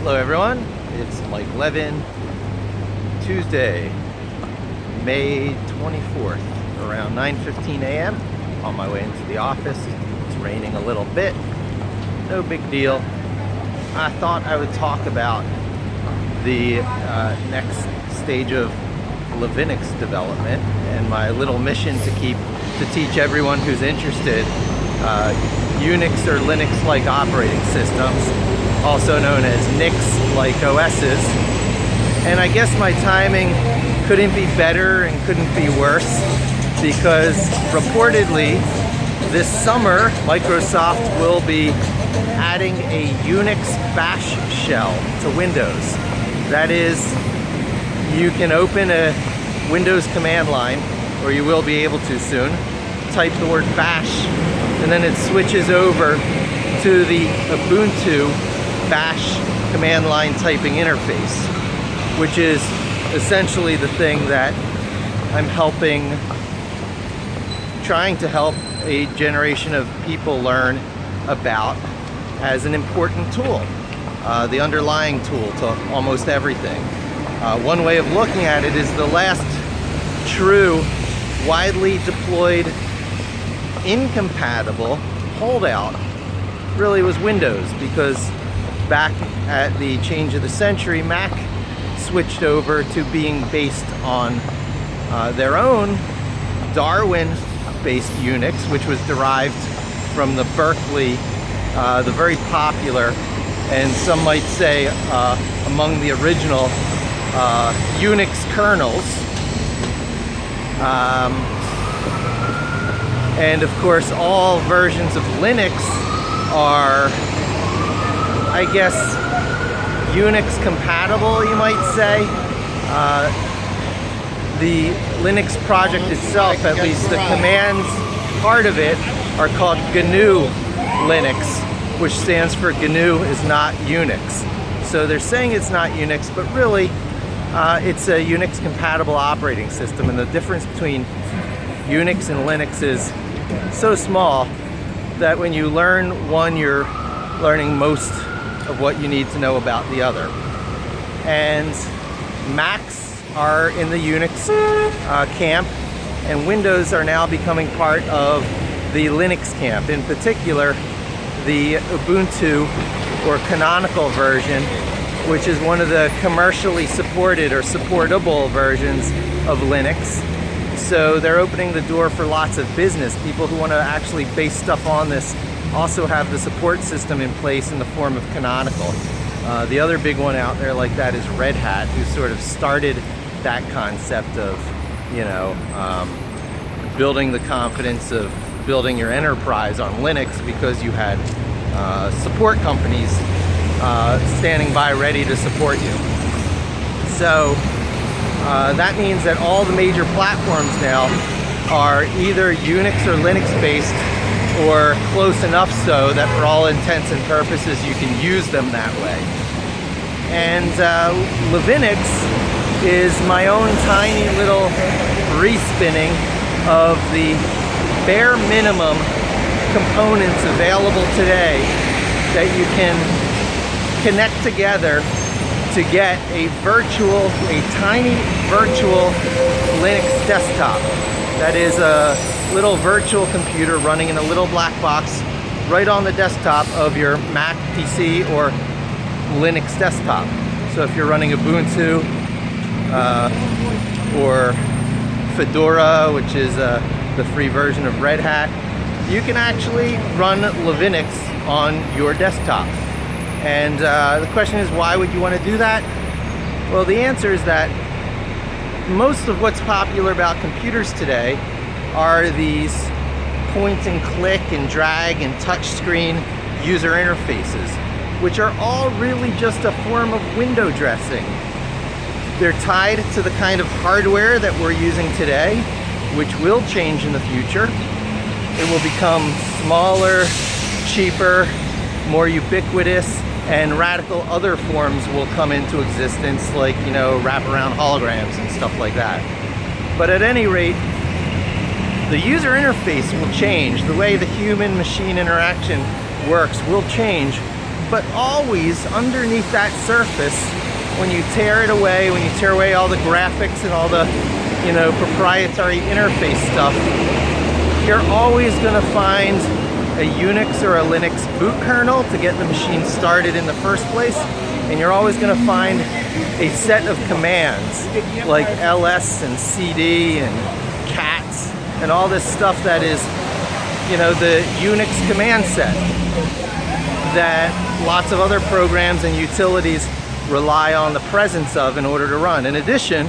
Hello everyone, it's Mike Levin. Tuesday, May 24th, around 9:15 a.m. on my way into the office. It's raining a little bit, no big deal. I thought I would talk about the next stage of Linux development and my little mission to teach everyone who's interested Unix or Linux-like operating systems, also known as NIX-like OSs. And I guess my timing couldn't be better and couldn't be worse, because reportedly this summer Microsoft will be adding a Unix bash shell to Windows. That is, you can open a Windows command line, or you will be able to soon, type the word bash, and then it switches over to the Ubuntu bash command line typing interface, which is essentially the thing that I'm trying to help a generation of people learn about as an important tool, the underlying tool to almost everything. One way of looking at it is the last true, widely deployed, incompatible holdout really was Windows, because back at the change of the century, Mac switched over to being based on their own Darwin-based Unix, which was derived from the Berkeley, the very popular, and some might say among the original Unix kernels. And of course, all versions of Linux are, I guess, Unix compatible, you might say. The Linux project itself, at least the commands part of it, are called GNU Linux, which stands for GNU is not Unix. So they're saying it's not Unix, but really it's a Unix compatible operating system, and the difference between Unix and Linux is so small that when you learn one, you're learning most of what you need to know about the other. And Macs are in the Unix camp, and Windows are now becoming part of the Linux camp. In particular, the Ubuntu or canonical version, which is one of the commercially supported or supportable versions of Linux. So they're opening the door for lots of business. People who want to actually base stuff on this also have the support system in place in the form of canonical. The other big one out there like that is Red Hat, who sort of started that concept of, building the confidence of building your enterprise on Linux, because you had support companies standing by ready to support you. So that means that all the major platforms now are either Unix or Linux based, or close enough so that for all intents and purposes you can use them that way. And Levinix is my own tiny little respinning of the bare minimum components available today that you can connect together to get a tiny virtual Linux desktop. That is a little virtual computer running in a little black box right on the desktop of your Mac PC or Linux desktop. So if you're running Ubuntu or Fedora, which is the free version of Red Hat, you can actually run Levinix on your desktop. And the question is, why would you want to do that? Well, the answer is that most of what's popular about computers today are these point and click and drag and touch screen user interfaces, which are all really just a form of window dressing. They're tied to the kind of hardware that we're using today, which will change in the future. It will become smaller, cheaper, more ubiquitous, and radical other forms will come into existence, like, wraparound holograms and stuff like that. But at any rate, the user interface will change. The way the human-machine interaction works will change, But always underneath that surface, when you tear it away, when you tear away all the graphics and all the, you know, proprietary interface stuff, you're always going to find a Unix or a Linux boot kernel to get the machine started in the first place, and you're always going to find a set of commands like ls and cd and cat and all this stuff that is, you know, the Unix command set that lots of other programs and utilities rely on the presence of in order to run. In addition,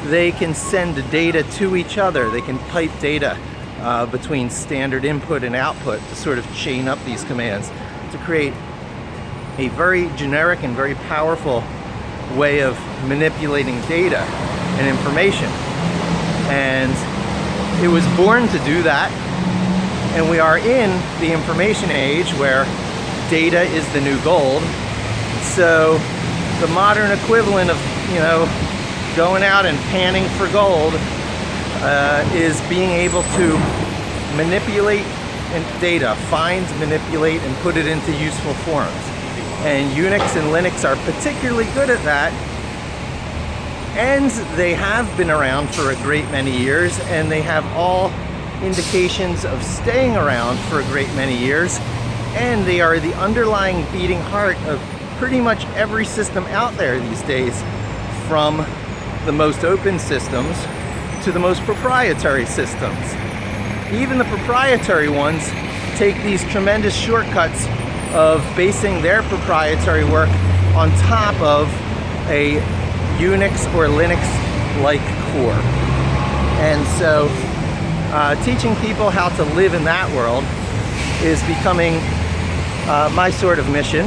they can send data to each other. They can pipe data between standard input and output to sort of chain up these commands to create a very generic and very powerful way of manipulating data and information. And it was born to do that. And we are in the information age where data is the new gold. So the modern equivalent of, you know, going out and panning for gold is being able to manipulate data, find, manipulate, and put it into useful forms. And Unix and Linux are particularly good at that. And they have been around for a great many years, and they have all indications of staying around for a great many years. And they are the underlying beating heart of pretty much every system out there these days, from the most open systems to the most proprietary systems. Even the proprietary ones take these tremendous shortcuts of basing their proprietary work on top of a Unix or Linux-like core. And so teaching people how to live in that world is becoming my sort of mission.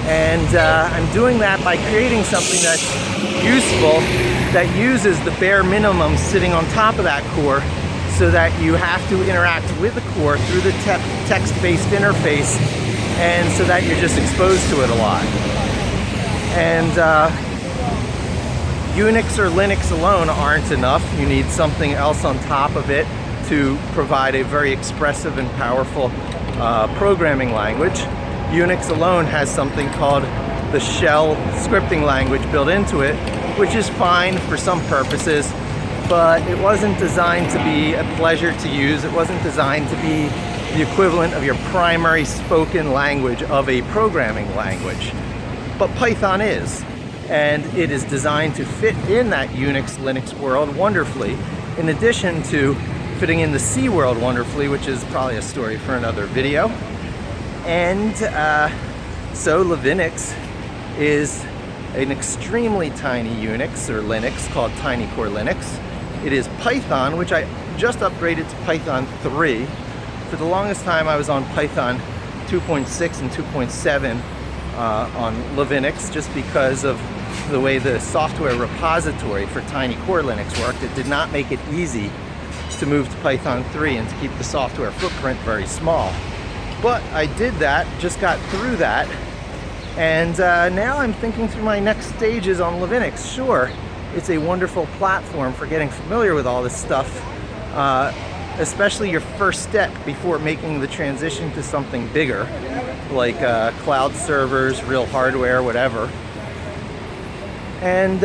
And I'm doing that by creating something that's useful, that uses the bare minimum sitting on top of that core, so that you have to interact with the core through the text-based interface, and so that you're just exposed to it a lot. And Unix or Linux alone aren't enough. You need something else on top of it to provide a very expressive and powerful programming language. Unix alone has something called the shell scripting language built into it, which is fine for some purposes, but it wasn't designed to be a pleasure to use. It wasn't designed to be the equivalent of your primary spoken language of a programming language. But Python is, and it is designed to fit in that Unix Linux world wonderfully, in addition to fitting in the C world wonderfully, which is probably a story for another video. And so Levinix is an extremely tiny Unix or Linux called Tiny Core Linux. It is Python, which I just upgraded to Python 3. For the longest time I was on Python 2.6 and 2.7 on Levinix, just because of the way the software repository for Tiny Core Linux worked. It did not make it easy to move to Python 3 and to keep the software footprint very small. But I did that, just got through that, and now I'm thinking through my next stages on Levinix. Sure, it's a wonderful platform for getting familiar with all this stuff, especially your first step before making the transition to something bigger, like cloud servers, real hardware, whatever. And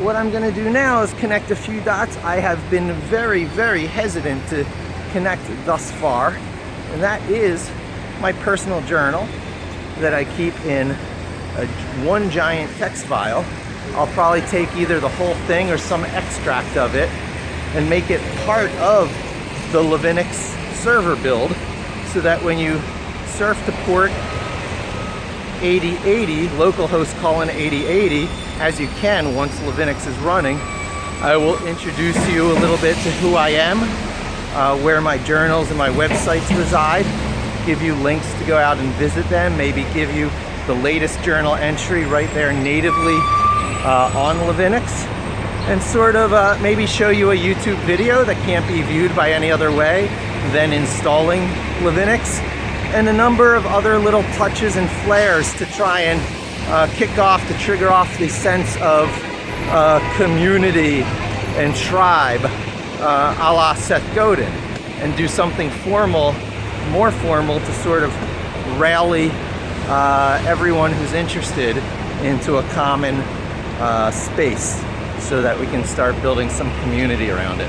what I'm going to do now is connect a few dots I have been very, very hesitant to connect thus far, and that is my personal journal that I keep in one giant text file. I'll probably take either the whole thing or some extract of it and make it part of the Levinix server build, so that when you surf to port 8080, localhost colon 8080, as you can once Levinix is running, I will introduce you a little bit to who I am, where my journals and my websites reside, give you links to go out and visit them, maybe give you the latest journal entry right there natively on Levinix, and sort of maybe show you a YouTube video that can't be viewed by any other way than installing Levinix, and a number of other little touches and flares to try and kick off, to trigger off the sense of community and tribe, a la Seth Godin, and do something formal, more formal, to sort of rally everyone who's interested into a common space so that we can start building some community around it.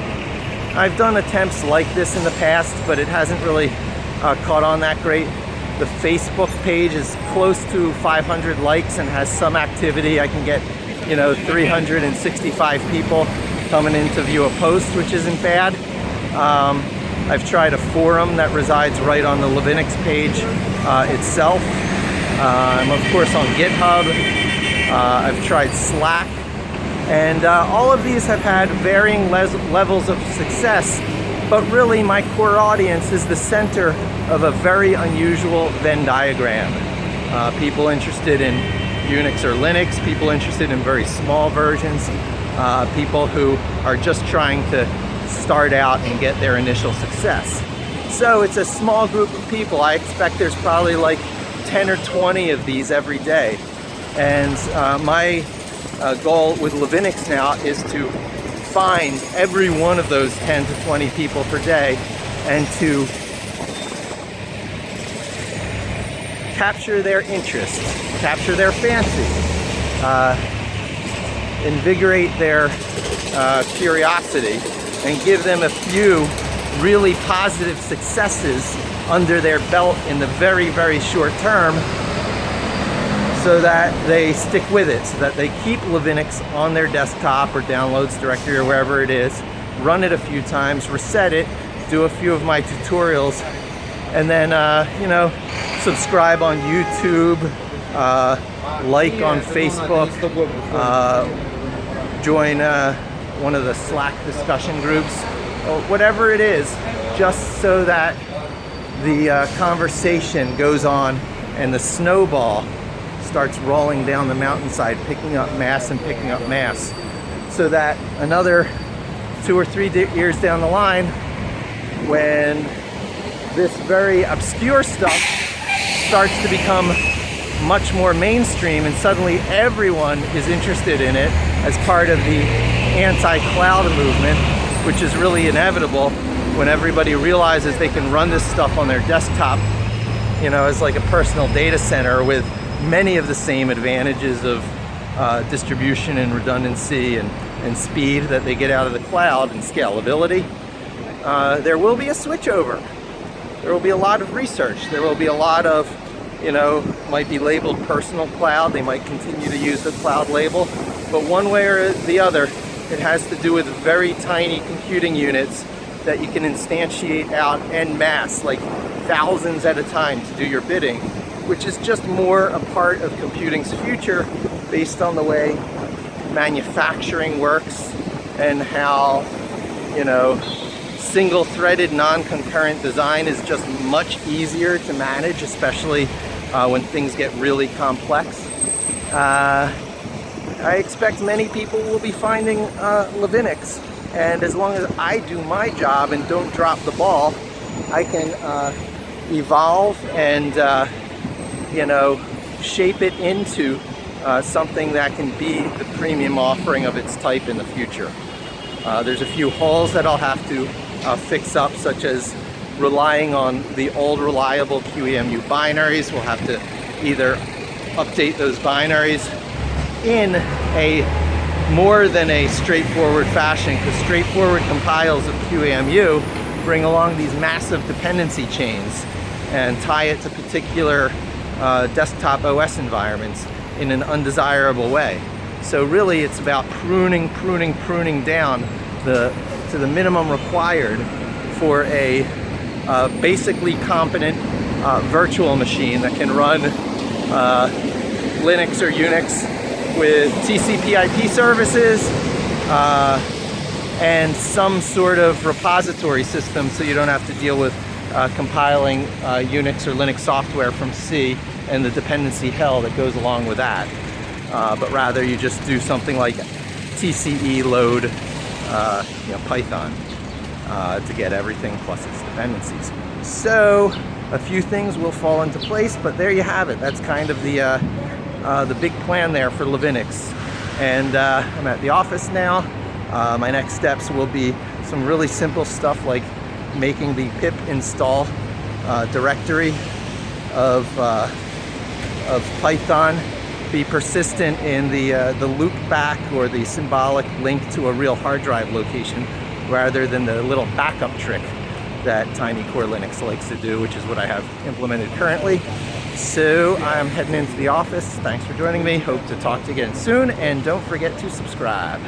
I've done attempts like this in the past, but it hasn't really caught on that great. The Facebook page is close to 500 likes and has some activity. I can get, 365 people coming in to view a post, which isn't bad. I've tried a forum that resides right on the Levinix page itself. I'm of course on GitHub. I've tried Slack. And all of these have had varying levels of success, but really my core audience is the center of a very unusual Venn diagram. People interested in Unix or Linux, people interested in very small versions, people who are just trying to start out and get their initial success. So it's a small group of people. I expect there's probably like 10 or 20 of these every day. And my goal with Levinix now is to find every one of those 10 to 20 people per day and to capture their interest, capture their fancy, invigorate their curiosity, and give them a few really positive successes under their belt in the very, very short term, so that they stick with it, so that they keep Levinix on their desktop or downloads directory or wherever it is, run it a few times, reset it, do a few of my tutorials, and then, subscribe on YouTube, like on Facebook, join one of the Slack discussion groups, or whatever it is, just so that the conversation goes on and the snowball starts rolling down the mountainside, picking up mass and picking up mass, so that another 2 or 3 years down the line, when this very obscure stuff starts to become much more mainstream and suddenly everyone is interested in it as part of the anti-cloud movement, which is really inevitable when everybody realizes they can run this stuff on their desktop, as like a personal data center with many of the same advantages of distribution and redundancy and speed that they get out of the cloud and scalability. There will be a switchover. There will be a lot of research. There will be a lot of, might be labeled personal cloud. They might continue to use the cloud label. But one way or the other, it has to do with very tiny computing units that you can instantiate out en masse, like thousands at a time, to do your bidding, which is just more a part of computing's future based on the way manufacturing works and how, single-threaded, non-concurrent design is just much easier to manage, especially when things get really complex. I expect many people will be finding Levinix, and as long as I do my job and don't drop the ball, I can evolve and shape it into something that can be the premium offering of its type in the future. There's a few holes that I'll have to fix up, such as relying on the old reliable QEMU binaries. We'll have to either update those binaries in a more than a straightforward fashion, because straightforward compiles of QEMU bring along these massive dependency chains and tie it to particular desktop OS environments in an undesirable way. So really it's about pruning down to the minimum required for a basically competent virtual machine that can run Linux or Unix with TCP/IP services and some sort of repository system, so you don't have to deal with compiling Unix or Linux software from C and the dependency hell that goes along with that. But rather you just do something like TCE load Python to get everything plus its dependencies. So a few things will fall into place, but there you have it. That's kind of the big plan there for Levinix. And I'm at the office now. My next steps will be some really simple stuff like making the pip install directory of Python. Be persistent in the loop back or the symbolic link to a real hard drive location rather than the little backup trick that Tiny Core Linux likes to do, which is what I have implemented currently. So I'm heading into the office. Thanks for joining me. Hope to talk to you again soon, and don't forget to subscribe.